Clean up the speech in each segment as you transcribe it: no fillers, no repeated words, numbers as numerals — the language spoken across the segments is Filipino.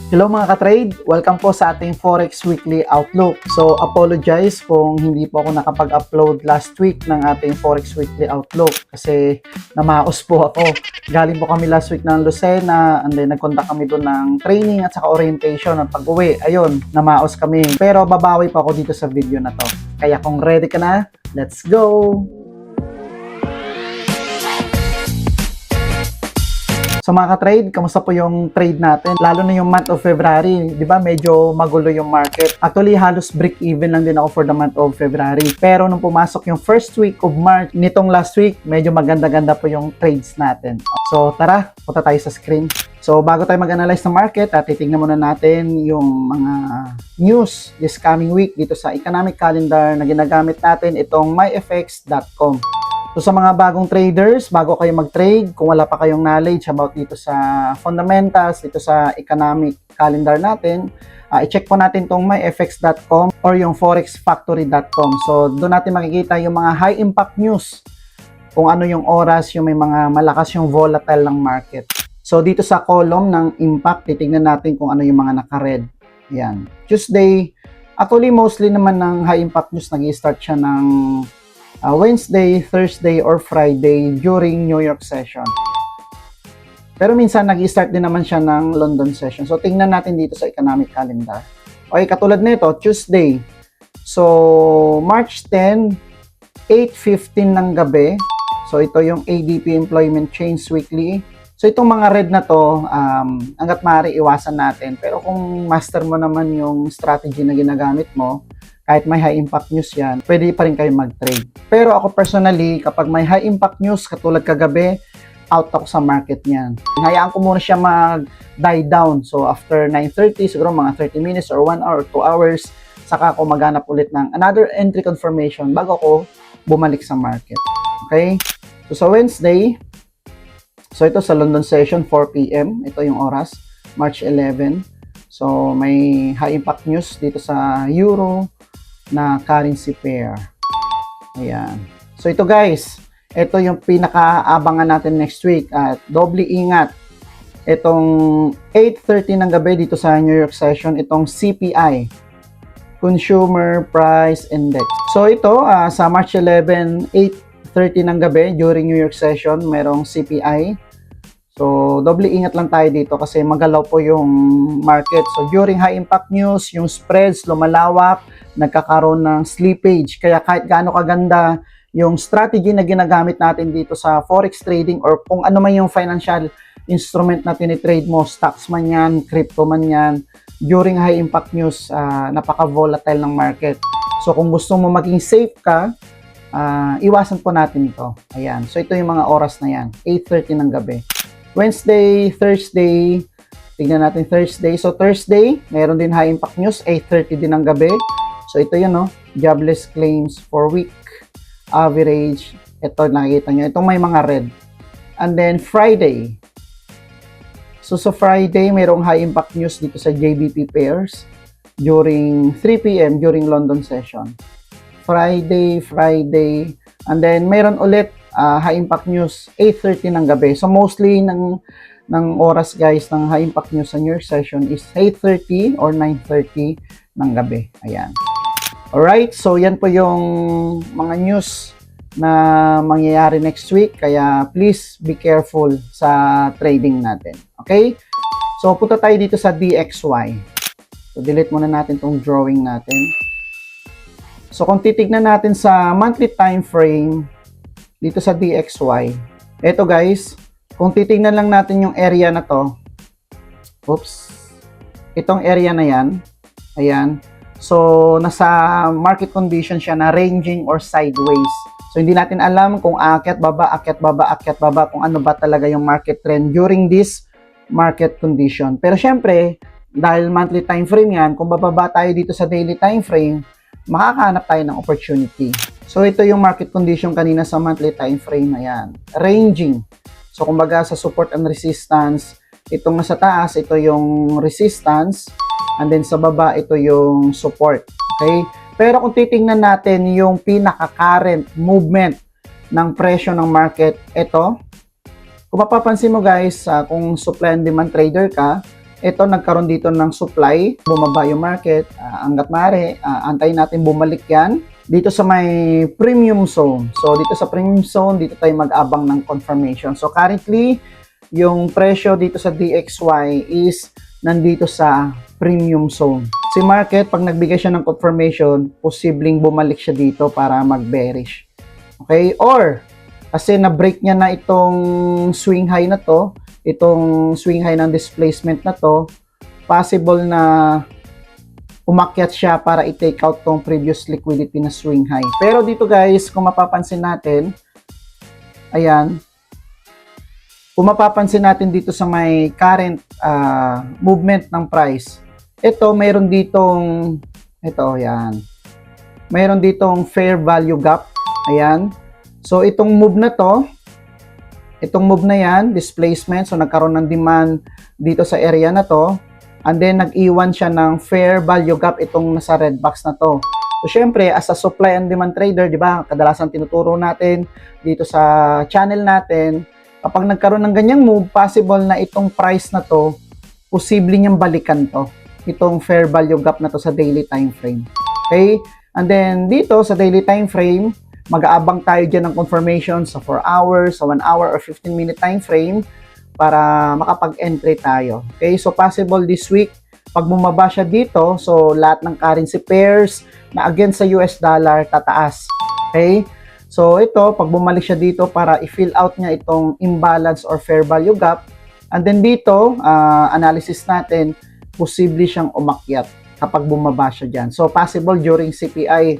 Hello mga ka-trade! Welcome po sa ating Forex Weekly Outlook. So, apologize kung hindi po ako nakapag-upload last week ng ating Forex Weekly Outlook kasi namaos po ako. Galing po kami last week ng Lucena and then nag-conduct kami doon ng training at saka orientation at pag-uwi. Ayun, namaos kami. Pero babawi pa ako dito sa video na to. Kaya kung ready ka na, let's go! So mga ka-trade, kamusta po yung trade natin? Lalo na yung month of February, di ba medyo magulo yung market. Actually, halos break-even lang din ako for the month of February. Pero nung pumasok yung first week of March, nitong last week, medyo maganda-ganda po yung trades natin. So tara, punta tayo sa screen. So bago tayo mag-analyze ng market, titingnan muna natin yung mga news this coming week dito sa economic calendar na ginagamit natin, itong myfx.com. So sa mga bagong traders, bago kayo mag-trade, kung wala pa kayong knowledge about dito sa fundamentals, dito sa economic calendar natin, i-check po natin itong myfx.com or yung forexfactory.com. So doon natin makikita yung mga high impact news, kung ano yung oras, yung may mga malakas yung volatile ng market. So dito sa column ng impact, titingnan natin kung ano yung mga naka-red. Yan. Tuesday, actually mostly naman ng high impact news, nag-i-start siya ng Wednesday, Thursday, or Friday during New York session. Pero minsan nag-i-start din naman siya ng London session. So tingnan natin dito sa economic calendar. Okay, katulad nito, Tuesday. So March 10, 8:15 ng gabi. So ito yung ADP Employment Change Weekly. So itong mga red na to, hanggat maaari iwasan natin. Pero kung master mo naman yung strategy na ginagamit mo, kahit may high impact news yan, pwede pa rin kayo mag-trade. Pero ako personally, kapag may high impact news, katulad kagabi, out ako sa market niyan. Hayaan ko muna siya mag-die down. So after 9:30, siguro mga 30 minutes or 1 hour or 2 hours, saka ako maghanap ulit ng another entry confirmation bago ako bumalik sa market. Okay? So sa Wednesday, so ito sa London session, 4 p.m. Ito yung oras, March 11. So may high impact news dito sa Euro na currency pair. Ayan. So ito guys, ito yung pinaka-abangan natin next week at doble ingat. Itong 8:30 ng gabi dito sa New York session, itong CPI, Consumer Price Index. So ito sa March 11, 8:30 ng gabi during New York session, merong CPI. So, doble ingat lang tayo dito kasi magalaw po yung market. So, during high impact news, yung spreads lumalawak, nagkakaroon ng slippage. Kaya kahit gaano kaganda yung strategy na ginagamit natin dito sa forex trading or kung ano man yung financial instrument na tinitrade mo, stocks man yan, crypto man yan, during high impact news, napaka-volatile ng market. So, kung gusto mo maging safe ka, iwasan po natin ito. Ayan. So, ito yung mga oras na yan, 8:30 ng gabi. Wednesday, Thursday, tignan natin Thursday. So Thursday, mayroon din high impact news, 8:30 din ng gabi. So ito yun, no? Jobless claims for week, average. Ito, nakikita nyo. Itong may mga red. And then Friday. So sa Friday, mayroong high impact news dito sa JBP pairs during 3 p.m. during London session. Friday. And then mayroon ulit high impact news 8:30 ng gabi. So mostly ng oras guys ng high impact news sa New York session is 8:30 or 9:30 ng gabi. Ayan. Alright, so yan po yung mga news na mangyayari next week. Kaya please be careful sa trading natin. Okay? So punta tayo dito sa DXY. So delete muna natin tong drawing natin. So kung titignan natin sa monthly time frame dito sa DXY, eto guys, kung titingnan lang natin yung area na to, itong area na yan, ayan, so nasa market condition siya na ranging or sideways. So hindi natin alam kung aakyat baba, kung ano ba talaga yung market trend during this market condition. Pero syempre, dahil monthly time frame yan, kung bababa tayo dito sa daily time frame, makakahanap tayo ng opportunity. So ito yung market condition kanina sa monthly time frame na yan. Ranging. So kumbaga sa support and resistance, itong nasa taas, ito yung resistance, and then sa baba, ito yung support. Okay? Pero kung titingnan natin yung pinaka-current movement ng presyo ng market, ito, kung mapapansin mo guys, kung supply and demand trader ka, ito nagkaroon dito ng supply, bumaba yung market, hanggat maaari, antayin natin bumalik yan dito sa may premium zone. So dito sa premium zone, dito tayo mag-abang ng confirmation. So currently, yung presyo dito sa DXY is nandito sa premium zone. Si market, pag nagbigay siya ng confirmation, posibleng bumalik siya dito para mag-bearish. Okay? Or, kasi na-break niya na itong swing high na to, itong swing high ng displacement na to, possible na umakyat siya para i-take out tong previous liquidity na swing high. Pero dito guys, kung mapapansin natin, ayan, kung mapapansin natin dito sa may current movement ng price, ito, mayroon ditong, ito, ayan, mayroon ditong fair value gap, ayan. So, itong move na to, itong move na yan, displacement, so nagkaroon ng demand dito sa area na to, and then nag-iwan siya ng fair value gap itong nasa red box na to. So, syempre, as a supply and demand trader, di ba, kadalasan tinuturo natin dito sa channel natin, kapag nagkaroon ng ganyang move, possible na itong price na to, posible niyang balikan to, itong fair value gap na to sa daily time frame. Okay? And then, dito sa daily time frame, mag-aabang tayo dyan ng confirmation sa 4 hours, sa 1 hour, or 15-minute time frame para makapag-entry tayo. Okay? So, possible this week, pag bumaba siya dito, so lahat ng currency pairs na against sa US dollar, tataas. Okay? So, ito, pag bumalik siya dito para i-fill out niya itong imbalance or fair value gap, and then dito, analysis natin, posible siyang umakyat kapag bumaba siya dyan. So, possible during CPI,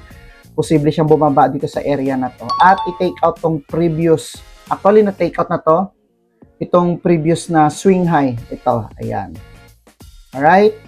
posible siyang bumaba dito sa area na to. At i-take out tong previous, actually na-take out na to, itong previous na swing high. Ito, ayan. Alright?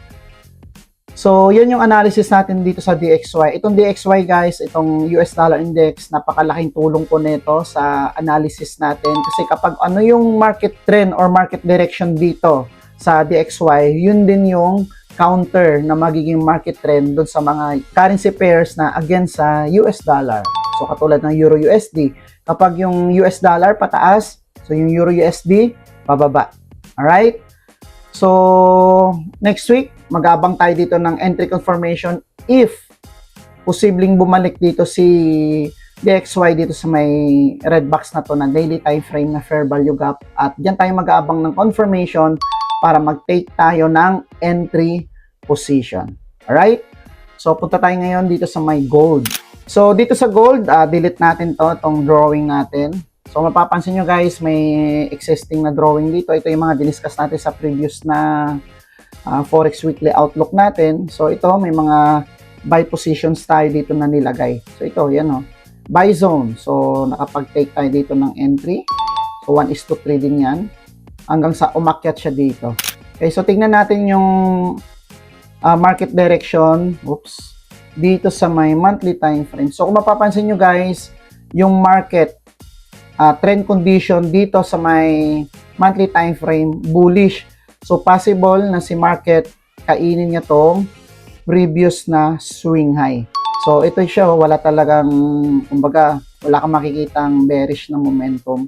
So, yun yung analysis natin dito sa DXY. Itong DXY guys, itong US dollar index, napakalaking tulong po nito sa analysis natin. Kasi kapag ano yung market trend or market direction dito sa DXY, yun din yung counter na magiging market trend doon sa mga currency pairs na against sa US dollar. So, katulad ng Euro USD. Kapag yung US dollar pataas, so yung Euro USD pababa. Alright? So, next week, mag-abang tayo dito ng entry confirmation if posibleng bumalik dito si DXY dito sa may red box na to na daily time frame na fair value gap. At dyan tayo mag-aabang ng confirmation para mag-take tayo ng entry position. Alright? So, punta tayo ngayon dito sa may gold. So, dito sa gold, delete natin to, itong drawing natin. So, mapapansin nyo guys, may existing na drawing dito. Ito yung mga diniscuss natin sa previous na Forex Weekly Outlook natin. So, ito, may mga buy positions tayo dito na nilagay. So, ito, yan o. Buy zone. So, nakapag-take tayo dito ng entry. So, 1:3 din yan. Hanggang sa umakyat siya dito. Okay, so tingnan natin yung market direction. Oops. Dito sa may monthly time frame. So, kung mapapansin nyo guys, yung market trend condition dito sa may monthly time frame, bullish. So, possible na si market kainin niya tong previous na swing high. So, ito siya, wala talagang, kumbaga, wala kang makikitang bearish na momentum.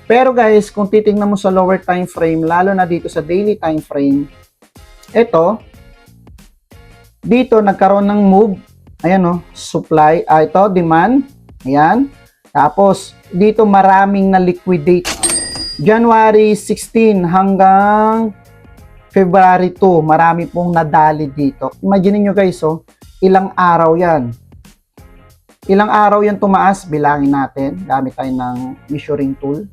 Pero guys, kung titingnan mo sa lower time frame, lalo na dito sa daily time frame, ito, dito nagkaroon ng move, ayan o, supply, ito, demand, ayan. Tapos, dito maraming na-liquidate. January 16 hanggang February 2, marami pong nadali dito. Imagine nyo guys, oh, ilang araw yan. Ilang araw yan tumaas, bilangin natin. Gamit tayo ng measuring tool.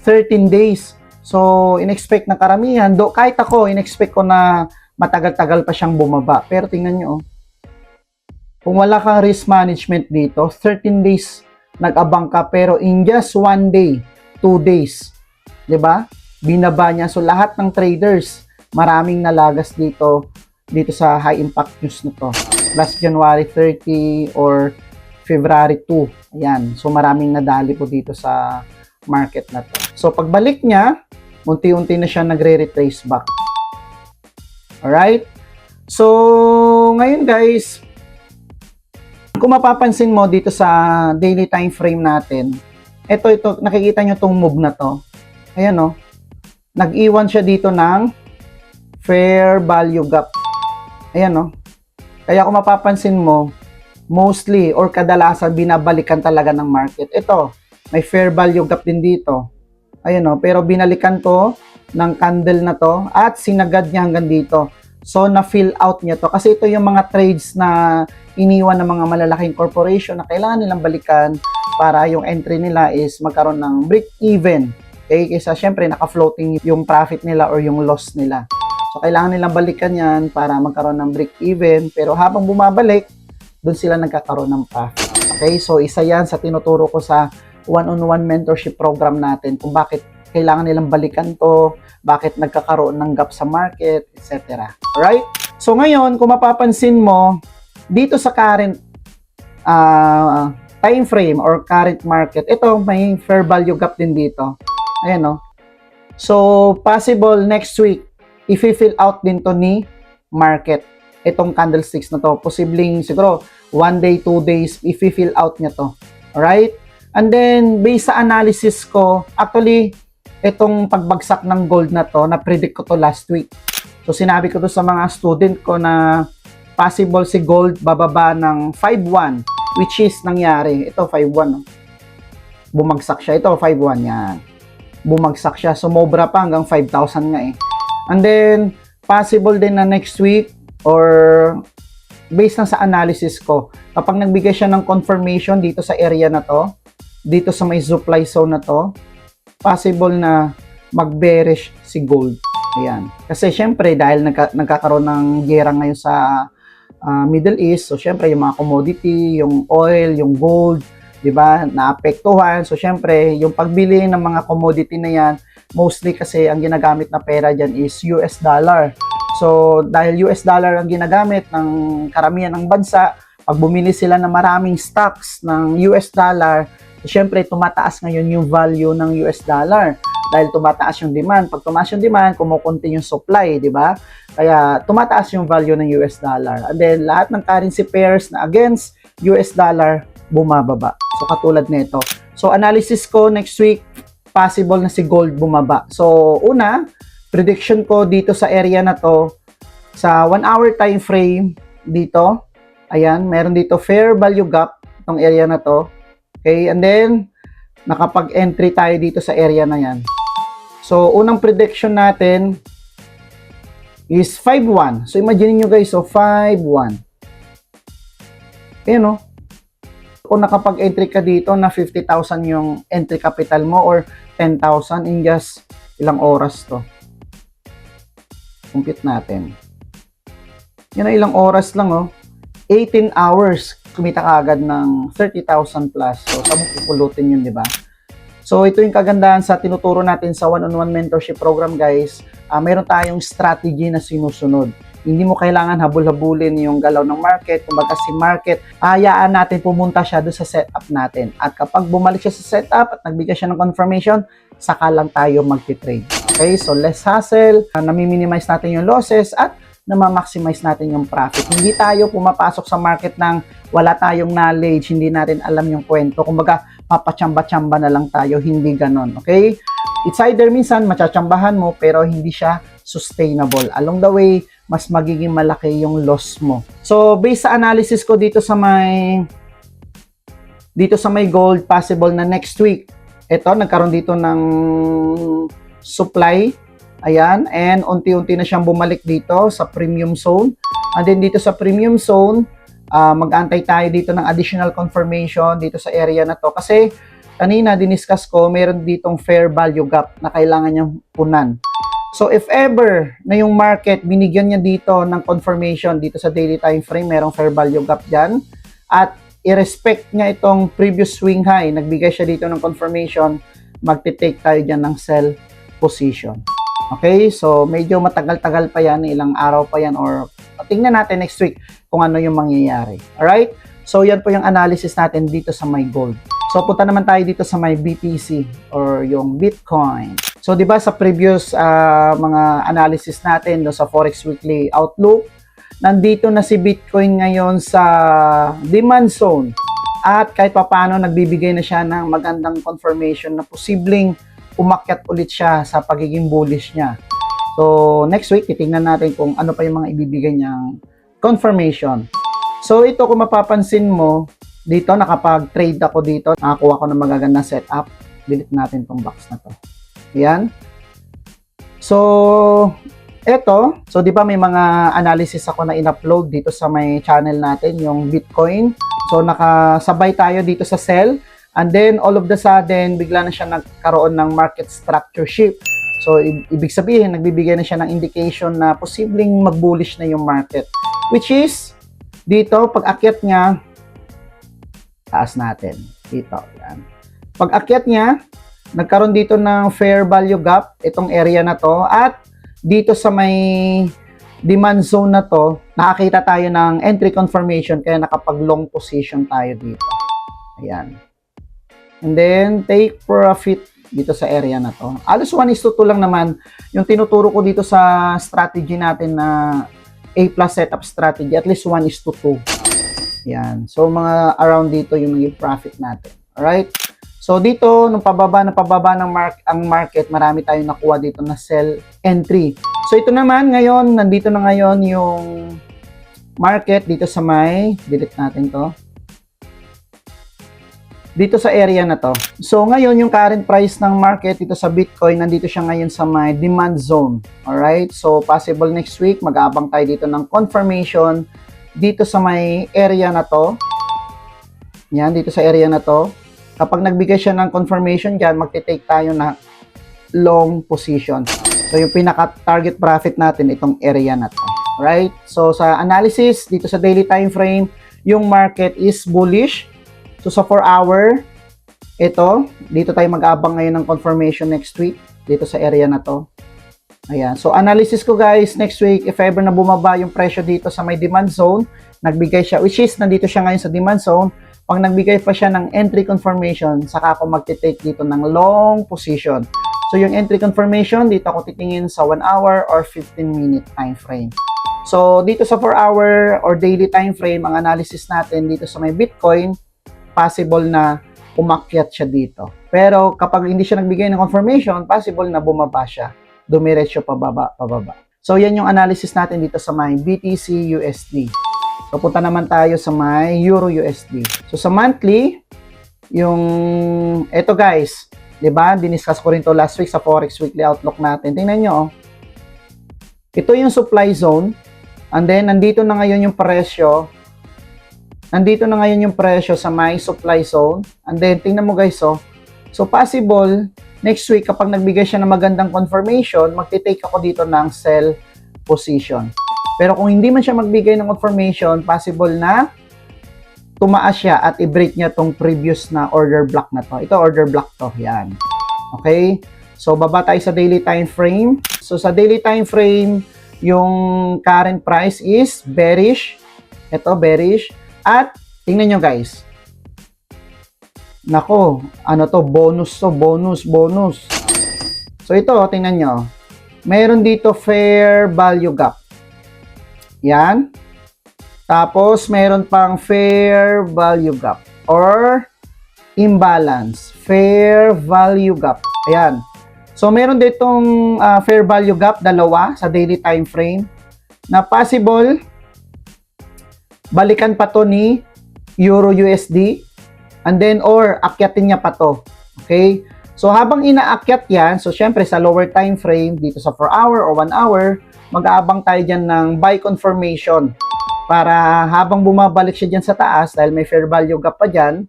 13 days. So, in-expect na karamihan. Kahit ako, in-expect ko na matagal-tagal pa siyang bumaba. Pero tingnan nyo, oh. Kung wala kang risk management dito, 13 days nag-abang ka. Pero in just 1 day, 2 days, diba? Binaba niya. So, lahat ng traders, maraming nalagas dito sa high impact news na to. Last January 30 or February 2. Ayan. So, maraming nadali po dito sa market na to. So, pagbalik niya, unti-unti na siya nagre-retrace back. Alright? So, ngayon guys, kung mapapansin mo dito sa daily time frame natin, ito, nakikita nyo tong move na to. Ayan o. Nag-iwan siya dito ng fair value gap. Ayan, no? Kaya kung mapapansin mo, mostly or kadalasan binabalikan talaga ng market. Ito, may fair value gap din dito. Ayan, no? Pero binalikan to ng candle na to at sinagad niya hanggang dito. So, na-fill out niya to. Kasi ito yung mga trades na iniwan ng mga malalaking corporation na kailangan nilang balikan para yung entry nila is magkaroon ng break-even. Okay? Kaysa syempre naka-floating yung profit nila or yung loss nila. So, kailangan nilang balikan yan para magkaroon ng break-even. Pero habang bumabalik, doon sila nagkakaroon ng profit. Okay? So, isa yan sa tinuturo ko sa one-on-one mentorship program natin kung bakit kailangan nilang balikan to, bakit nagkakaroon ng gap sa market, etc. Alright? So ngayon, kung mapapansin mo, dito sa current time frame or current market, ito may fair value gap din dito. Ayan, no? So, possible next week, i-fill out din to ni market. Itong candlesticks na to. Posibleng siguro 1 day, 2 days, i-fill out niya to. Alright? And then, based sa analysis ko, actually, itong pagbagsak ng gold na to, na-predict ko to last week. So, sinabi ko to sa mga student ko na possible si gold bababa ng 5.1, which is nangyari. Ito, 5.1. No? Bumagsak siya. Ito, 5.1 yan. Bumagsak siya. Sumobra pa hanggang 5,000 nga eh. And then, possible din na next week or based na sa analysis ko, kapag nagbigay siya ng confirmation dito sa area na to, dito sa may supply zone na to, possible na mag-bearish si gold. Ayan. Kasi syempre dahil nagkakaroon ng gera ngayon sa Middle East, so syempre yung mga commodity, yung oil, yung gold, 'di ba, naapektuhan. So syempre yung pagbili ng mga commodity na yan, mostly kasi ang ginagamit na pera diyan is US dollar. So dahil US dollar ang ginagamit ng karamihan ng bansa, pag bumili sila ng maraming stocks ng US dollar, siyempre, tumataas ngayon yung value ng US dollar dahil tumataas yung demand. Pag tumaas yung demand, kumukunti yung supply, di ba? Kaya tumataas yung value ng US dollar. And then, lahat ng currency pairs na against US dollar, bumababa. So, katulad nito. So, analysis ko next week, possible na si gold bumaba. So, una, prediction ko dito sa area na to, sa 1 hour time frame dito, ayan, meron dito fair value gap, itong area na to. Okay, and then, nakapag-entry tayo dito sa area na yan. So, unang prediction natin is 5.1. So, imagine nyo guys, so 5.1. Ayan, no? Kung nakapag-entry ka dito na 50,000 yung entry capital mo or 10,000 in just ilang oras to. Compute natin. Yan na ilang oras lang, oh. 18 hours. Kumita ka agad ng 30,000 plus. So, saan mo pupulutin yun, di ba? So, ito yung kagandahan sa tinuturo natin sa one-on-one mentorship program, guys. Meron tayong strategy na sinusunod. Hindi mo kailangan habol-habulin yung galaw ng market. Kumbaga si market, hayaan natin pumunta siya doon sa setup natin. At kapag bumalik siya sa setup at nagbigay siya ng confirmation, saka lang tayo magti-trade. Okay? So, less hassle. Nami-minimize natin yung losses at na-maximize natin yung profit. Hindi tayo pumapasok sa market ng wala tayong knowledge, hindi natin alam yung kwento. Kumbaga, papachamba-chamba na lang tayo, hindi ganon. Okay? It's either minsan, machachambahan mo, pero hindi siya sustainable. Along the way, mas magiging malaki yung loss mo. So, based sa analysis ko dito sa may gold, possible na next week, ito, nagkaroon dito ng supply. Ayan, and unti-unti na siyang bumalik dito sa premium zone. And then dito sa premium zone, mag-antay tayo dito ng additional confirmation dito sa area na to. Kasi kanina diniscuss ko, meron ditong fair value gap na kailangan niyang punan. So if ever na yung market, binigyan niya dito ng confirmation dito sa daily time frame, merong fair value gap dyan. At i-respect niya itong previous swing high, nagbigay siya dito ng confirmation, magte-take tayo dyan ng sell position. Okay, so medyo matagal-tagal pa yan, ilang araw pa yan, or tingnan natin next week kung ano yung mangyayari. Alright? So yan po yung analysis natin dito sa my gold. So punta naman tayo dito sa my BTC or yung Bitcoin. So 'di ba sa previous mga analysis natin do sa Forex Weekly Outlook, nandito na si Bitcoin ngayon sa demand zone. At kahit papaano nagbibigay na siya ng magandang confirmation na posibleng umakyat ulit siya sa pagiging bullish niya. So, next week, titingnan natin kung ano pa yung mga ibibigay niyang confirmation. So, ito kung mapapansin mo, dito nakapag-trade ako dito. Nakakuha ko ng magagandang setup. Delete natin tong box na to. Ayan. So, eto. So, di ba may mga analysis ako na in-upload dito sa may channel natin, yung Bitcoin. So, nakasabay tayo dito sa sell. And then, all of the sudden, bigla na siya nagkaroon ng market structure shift. So, ibig sabihin, nagbibigay na siya ng indication na posibleng mag-bullish na yung market. Which is, dito, pag akyat niya, taas natin. Dito, yan. Pag akyat niya, nagkaroon dito ng fair value gap, itong area na to, at dito sa may demand zone na to, nakakita tayo ng entry confirmation, kaya nakapag-long position tayo dito. Ayan. And then, take profit dito sa area na to. Alos 1:2 lang naman yung tinuturo ko dito sa strategy natin na A+ setup strategy, at least 1:2. Yan. So, mga around dito yung maging profit natin. Alright? So, dito, nung pababa ang market, marami tayong nakuha dito na sell entry. So, ito naman, ngayon, nandito na ngayon yung market dito sa may, delete natin to. Dito sa area na to. So, ngayon, yung current price ng market dito sa Bitcoin, nandito siya ngayon sa may demand zone. Alright? So, possible next week, mag-aabang tayo dito ng confirmation dito sa may area na to. Yan, dito sa area na to. Kapag nagbigay siya ng confirmation dyan, magte-take tayo na long position. So, yung pinaka-target profit natin, itong area na to. Alright? So, sa analysis, dito sa daily time frame, yung market is bullish. So, sa 4-hour, ito, dito tayo mag-abang ngayon ng confirmation next week, dito sa area na to. Ayan. So, analysis ko guys, next week, if ever na bumaba yung presyo dito sa may demand zone, nagbigay siya, which is, nandito siya ngayon sa demand zone, pag nagbigay pa siya ng entry confirmation, saka ako magte-take dito ng long position. So, yung entry confirmation, dito ako titingin sa 1 hour or 15-minute time frame. So, dito sa 4-hour or daily time frame, ang analysis natin dito sa may Bitcoin, possible na umakyat siya dito. Pero, kapag hindi siya nagbigay ng confirmation, possible na bumaba siya. Dumiretso pababa. So, yan yung analysis natin dito sa may BTC USD. So, punta naman tayo sa may Euro USD. So, sa monthly, yung, eto guys, diba? Diniscuss ko rin to last week sa Forex Weekly Outlook natin. Tingnan nyo, oh. Ito yung supply zone. And then, nandito na ngayon yung presyo. Nandito na ngayon yung presyo sa may supply zone. And then, tingnan mo guys, oh. So, possible, next week, kapag nagbigay siya ng magandang confirmation, magti-take ako dito ng sell position. Pero kung hindi man siya magbigay ng confirmation, possible na tumaas siya at i-break niya tong previous na order block na to. Ito, order block to. Yan. Okay? So, baba tayo sa daily time frame. So, sa daily time frame, yung current price is bearish. Ito, bearish. At, tingnan nyo guys. Nako, ano to? Bonus to. Bonus. So, ito, tingnan nyo. Mayroon dito fair value gap. Yan. Tapos, mayroon pang fair value gap or imbalance. Fair value gap. Ayan. So, mayroon ditong fair value gap, dalawa sa daily time frame na possible balikan pa to ni Euro USD and then or akyatin niya pa to. Okay? So, habang inaakyat yan, so syempre sa lower time frame, dito sa 4-hour or 1 hour, mag-aabang tayo dyan ng buy confirmation para habang bumabalik siya dyan sa taas, dahil may fair value gap pa dyan,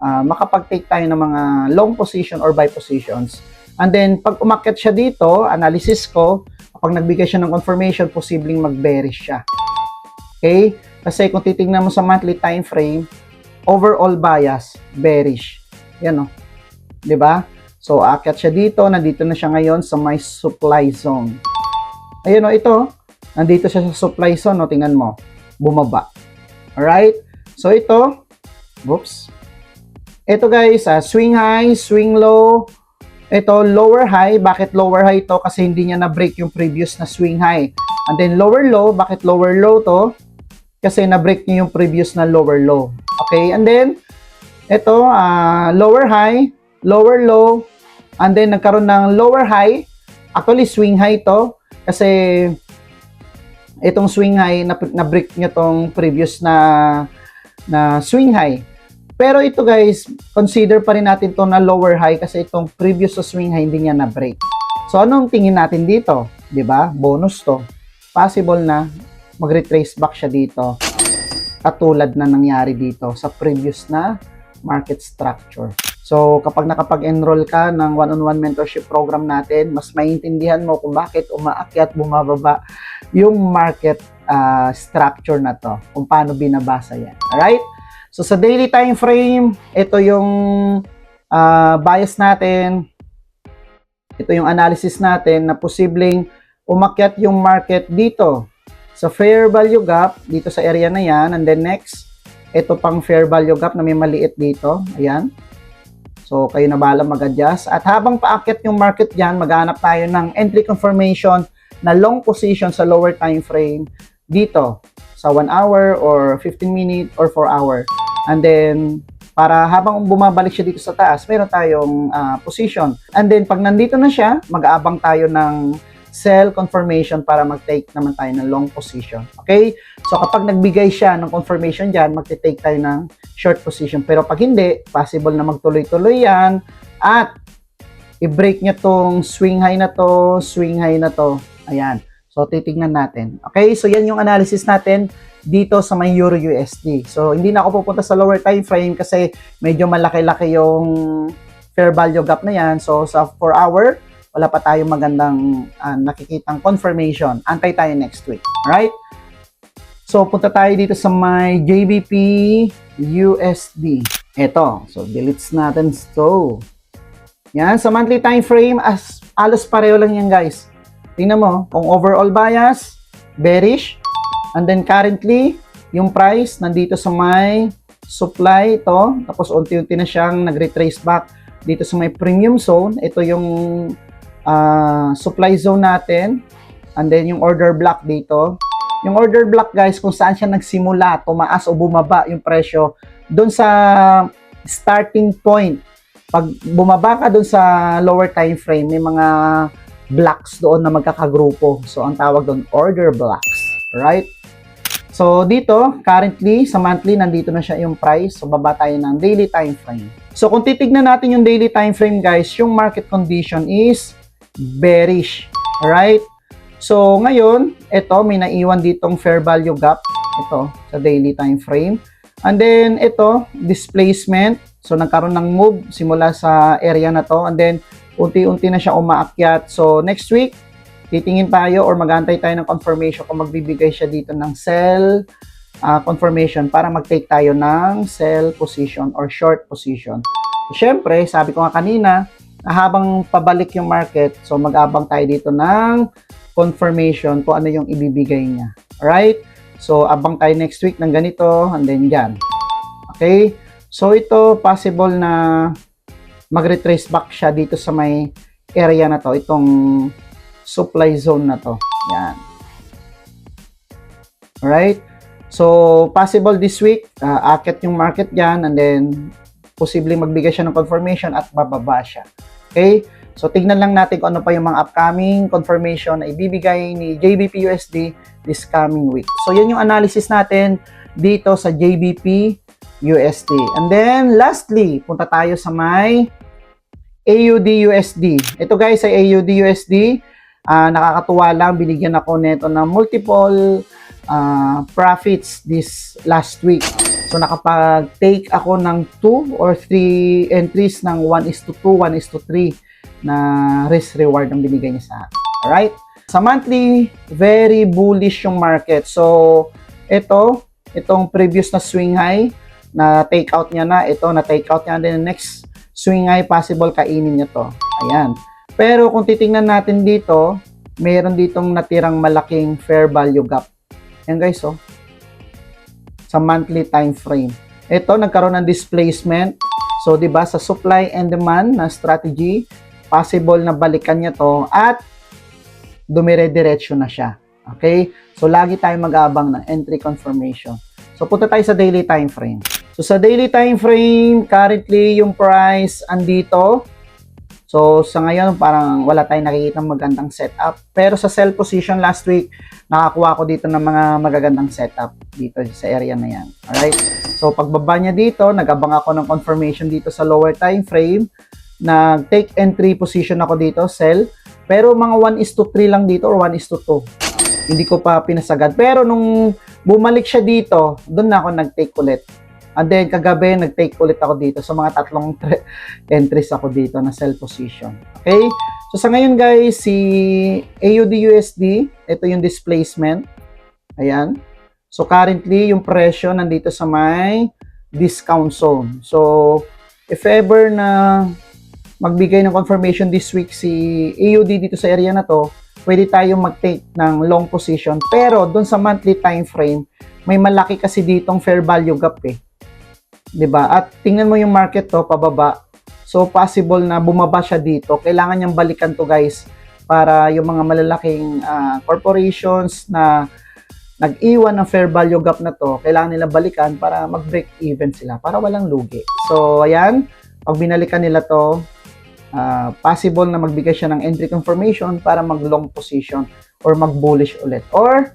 makapag-take tayo ng mga long position or buy positions. And then, pag umakyat siya dito, analysis ko, kapag nagbigay siya ng confirmation, posibleng mag-bearish siya. Okay? Kasi kung titingnan mo sa monthly time frame, overall bias, bearish. Yan o. Diba? So, aakyat siya dito, nandito na siya ngayon sa may supply zone. Ayun o, ito. Nandito siya sa supply zone, o, tingnan mo. Bumaba. Alright? So, ito. Oops. Ito guys, swing high, swing low. Ito, lower high. Bakit lower high to? Kasi hindi niya na-break yung previous na swing high. And then, lower low. Bakit lower low to? Kasi na-break niya yung previous na lower low. Okay? And then, ito, lower high, lower low, and then nagkaroon ng lower high. Actually, swing high to. Kasi itong swing high, na-break nyo tong previous na swing high. Pero ito guys, consider pa rin natin to na lower high kasi itong previous sa swing high hindi niya na-break. So anong tingin natin dito? 'Di ba? Bonus to. Possible na mag-retrace back siya dito. Katulad na nangyari dito sa previous na market structure. So, kapag nakapag-enroll ka ng one-on-one mentorship program natin, mas maintindihan mo kung bakit umaakyat, bumababa yung market structure na to, kung paano binabasa yan. Alright? So, sa daily time frame, ito yung bias natin, ito yung analysis natin na posibleng umakyat yung market dito sa fair value gap, dito sa area na yan, and then next, ito pang fair value gap na may maliit dito, ayan. So, kayo na bahala mag-adjust. At habang paakyat yung market dyan, maghanap tayo ng entry confirmation na long position sa lower time frame dito sa 1 hour or 15 minute or 4 hour. And then, para habang bumabalik siya dito sa taas, meron tayong position. And then, pag nandito na siya, mag-aabang tayo ng sell confirmation para mag-take naman tayo ng long position. Okay? So, kapag nagbigay siya ng confirmation dyan, mag-take tayo ng short position. Pero pag hindi, possible na magtuloy-tuloy yan at i-break niya tong swing high na to, swing high na to. Ayan. So, titignan natin. Okay? So, yan yung analysis natin dito sa may Euro USD. So, hindi na ako pupunta sa lower time frame kasi medyo malaki-laki yung fair value gap na yan. So, sa 4 hour, wala pa tayong magandang nakikitang confirmation. Antay tayo next week. Alright? So, punta tayo dito sa may JBP USD. Ito. So, deletes natin ito. Yan. Sa monthly time frame, alos pareho lang yan, guys. Tingnan mo. Kung overall bias, bearish. And then, currently, yung price, nandito sa may supply ito. Tapos, unti-unti na siyang nag-retrace back dito sa may premium zone. Ito yung supply zone natin, and then yung order block dito. Yung order block, guys, kung saan siya nagsimula, tumaas o bumaba yung presyo, doon sa starting point. Pag bumaba ka doon sa lower time frame, may mga blocks doon na magkakagrupo. So, ang tawag doon, order blocks. Right? So, dito, currently, sa monthly, nandito na siya yung price. So, baba tayo ng daily time frame. So, kung titignan natin yung daily time frame, guys, yung market condition is bearish. Alright? So, ngayon, ito, may naiwan ditong fair value gap. Ito, sa daily time frame. And then, ito, displacement. So, nagkaroon ng move simula sa area na to. And then, unti-unti na siya umaakyat. So, next week, titingin tayo or mag-antay tayo ng confirmation kung magbibigay siya dito ng sell confirmation para mag-take tayo ng sell position or short position. So, syempre, sabi ko nga kanina, habang pabalik yung market, so mag-abang tayo dito ng confirmation kung ano yung ibibigay niya. Alright? So, abang tayo next week ng ganito, and then dyan. Okay? So, ito, possible na mag-retrace back siya dito sa may area na to, itong supply zone na to. Yan. Alright? So, possible this week, akit yung market dyan, and then, posibleng magbigay siya ng confirmation at bababa siya. Okay? So, tignan lang natin kung ano pa yung mga upcoming confirmation na ibibigay ni JBP USD this coming week. So, yan yung analysis natin dito sa JBP USD. And then, lastly, punta tayo sa may AUD USD. Ito guys, ay AUD USD. Nakakatuwa lang, binigyan ako nito ng multiple profits this last week. So, nakapag-take ako ng 2 or 3 entries ng 1:2, 1:3 na risk-reward ang binigay niya sa akin. Alright? Sa monthly, very bullish yung market. So, itong previous na swing high, na take out niya na. Ito, na take out niya. And then, the next swing high, possible kainin niya to. Ayan. Pero, kung titingnan natin dito, mayroon ditong natirang malaking fair value gap. Ayan guys, oh. Sa monthly time frame. Ito, nagkaroon ng displacement. So, di ba, sa supply and demand na strategy, possible na balikan niya to at dumire-diretso na siya. Okay? So, lagi tayong mag-aabang ng entry confirmation. So, punta tayo sa daily time frame. So, sa daily time frame, currently, yung price andito. So, sa ngayon, parang wala tayong nakikita magandang setup. Pero sa sell position last week, nakakuha ko dito ng mga magagandang setup dito sa area na yan. Alright? So, pagbaba niya dito, nag-abang ako ng confirmation dito sa lower time frame. Nag-take entry position ako dito, sell. Pero mga 1:3 lang dito or 1:2. Hindi ko pa pinasagad. Pero nung bumalik siya dito, doon na ako nag-take ulit. And then, kagabi, nag-take ulit ako dito. So, mga tatlong entries ako dito na sell position. Okay? So, sa ngayon, guys, si AUD-USD, ito yung displacement. Ayan. So, currently, yung presyo nandito sa may discount zone. So, if ever na magbigay ng confirmation this week si AUD dito sa area na to, pwede tayong mag-take ng long position. Pero, doon sa monthly time frame, may malaki kasi ditong fair value gap eh. 'Di ba? At tingnan mo yung market to pababa. So possible na bumaba siya dito. Kailangan niyang balikan to, guys, para yung mga malalaking corporations na nag-iwan ng fair value gap na to, kailangan nila balikan para mag-break even sila, para walang lugi. So ayan, pag binalikan nila to, possible na magbigay siya ng entry confirmation para mag-long position or mag-bullish ulit or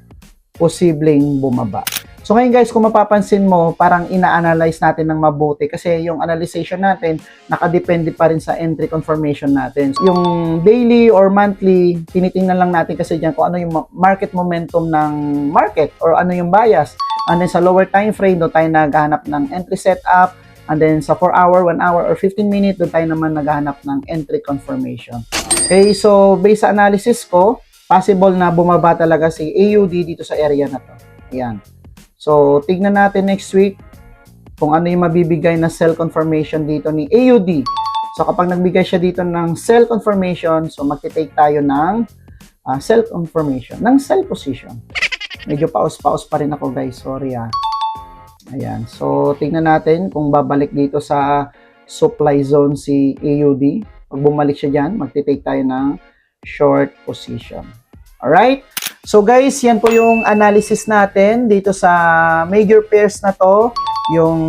posibleng bumaba. So ngayon, guys, kung mapapansin mo, parang ina-analyze natin ng mabuti kasi yung analyzation natin nakadepende pa rin sa entry confirmation natin. Yung daily or monthly, tinitingnan lang natin kasi dyan kung ano yung market momentum ng market or ano yung bias. And then sa lower time frame, doon tayo naghahanap ng entry setup. And then sa 4 hour, 1 hour, or 15 minute, doon tayo naman naghahanap ng entry confirmation. Okay, so based sa analysis ko, possible na bumaba talaga si AUD dito sa area na to. Ayan. So, tignan natin next week kung ano yung mabibigay na sell confirmation dito ni AUD. So, kapag nagbigay siya dito ng sell confirmation, so magti-take tayo ng sell confirmation, ng sell position. Medyo paus-paus pa rin ako, guys. Sorry Ayan. So, tignan natin kung babalik dito sa supply zone si AUD. Pag bumalik siya dyan, magti-take tayo ng short position. Alright? So guys, yan po yung analysis natin dito sa major pairs na to. Yung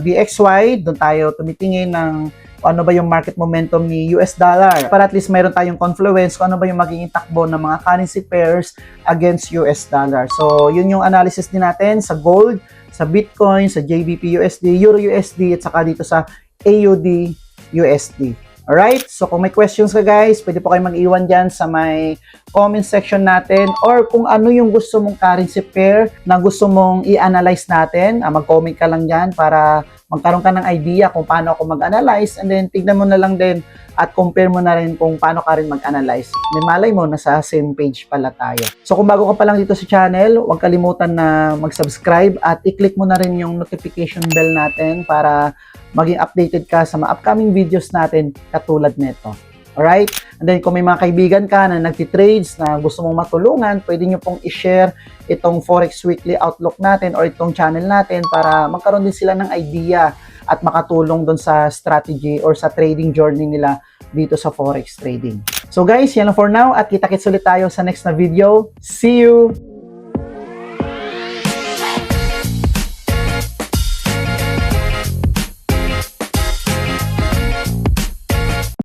DXY, doon tayo tumitingin ng ano ba yung market momentum ni US dollar. Para at least mayroon tayong confluence kung ano ba yung magiging takbo ng mga currency pairs against US dollar. So yun yung analysis din natin sa gold, sa Bitcoin, sa JBP USD, Euro USD, at saka dito sa AUD USD. Alright? So, kung may questions ka, guys, pwede po kayo mag-iwan dyan sa may comment section natin, or kung ano yung gusto mong currency pair na gusto mong i-analyze natin, mag-comment ka lang dyan para magkaroon ka ng idea kung paano ako mag-analyze, and then tignan mo na lang din at compare mo na rin kung paano ka rin mag-analyze. May malay mo, nasa same page pala tayo. So, kung bago ka pa lang dito sa channel, huwag kalimutan na mag-subscribe at i-click mo na rin yung notification bell natin para maging updated ka sa mga upcoming videos natin katulad nito. Alright? And then kung may mga kaibigan ka na nagtitrades na gusto mong matulungan, pwede nyo pong i-share itong Forex Weekly Outlook natin or itong channel natin para magkaroon din sila ng idea at makatulong doon sa strategy or sa trading journey nila dito sa Forex trading. So guys, yan lang for now at kita-kits ulit tayo sa next na video. See you!